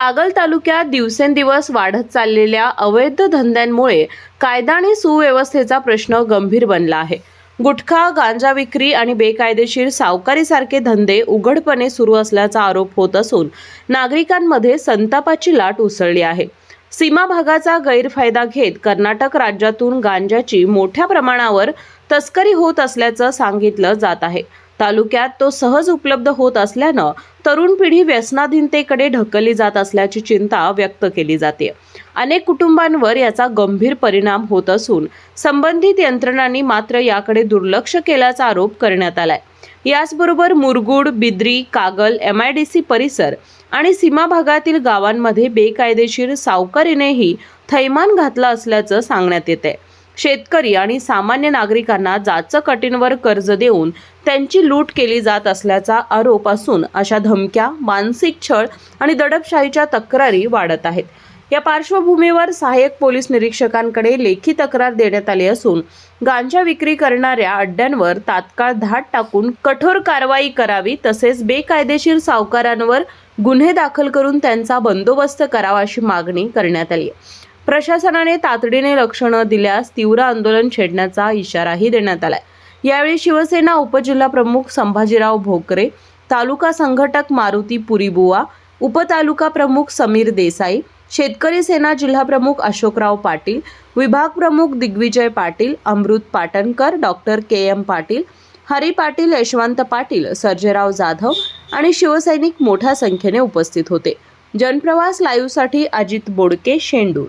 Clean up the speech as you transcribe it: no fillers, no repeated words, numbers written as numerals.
कागल तालुक्यात दिवसेंदिवस वाढत चाललेल्या अवैध धंद्यांमुळे कायदा आणि सुव्यवस्थेचा प्रश्न गंभीर बनला आहे. गुटखा, गांजा विक्री आणि बेकायदेशीर सावकारीसारखे धंदे उघडपणे सुरू असल्याचा आरोप होत असून नागरिकांमध्ये संतापाची लाट उसळली आहे. सीमा भागाचा गैरफायदा घेत कर्नाटक राज्यातून गांजाची मोठ्या प्रमाणावर तस्करी होत असल्याचं सांगितलं जात आहे. तालुक्यात तो सहज उपलब्ध होत असल्यानं तरुण पिढी व्यसनाधीनतेकडे ढकलली जात असल्याची चिंता व्यक्त केली जाते. अनेक कुटुंबांवर याचा गंभीर परिणाम होत असून संबंधित यंत्रणांनी मात्र याकडे दुर्लक्ष केल्याचा आरोप करण्यात आलाय. याचबरोबर मुरगुड, बिद्री, कागल, MIDC परिसर आणि सीमा भागातील गावांमध्ये बेकायदेशीर सावकारीनेही थैमान घातलं असल्याचं सांगण्यात येते. शेतकरी आणि सामान्य नागरिकांना जाचक अटींवर कर्ज देऊन त्यांची लूट केली जात असल्याचा आरोप असून अशा धमक्या, मानसिक छळ आणि दडपशाहीच्या तक्रारी वाढत आहेत. या पार्श्वभूमीवर सहाय्यक पोलीस निरीक्षकांकडे लेखी तक्रार देण्यात आली असून गांजा विक्री करणाऱ्या अड्ड्यांवर तात्काळ धाड टाकून कठोर कारवाई करावी, तसेच बेकायदेशीर सावकारांवर गुन्हे दाखल करून त्यांचा बंदोबस्त करावा अशी मागणी करण्यात आली. प्रशासनाने तातडीने लक्ष न दिल्यास तीव्र आंदोलन छेडण्याचा इशाराही देण्यात आलाय. यावेळी शिवसेना उपजिल्हाप्रमुख संभाजीराव भोकरे, तालुका संघटक मारुती पुरीबुवा, उपतालुका प्रमुख समीर देसाई, शेतकरी सेना जिल्हाप्रमुख अशोकराव पाटील, विभाग प्रमुख दिग्विजय पाटील, अमृत पाटणकर, डॉक्टर KM पाटील, हरी पाटील, यशवंत पाटील, सर्जेराव जाधव आणि शिवसैनिक मोठ्या संख्येने उपस्थित होते. जनप्रवास लाईव्हसाठी अजित बोडके, शेंडूर.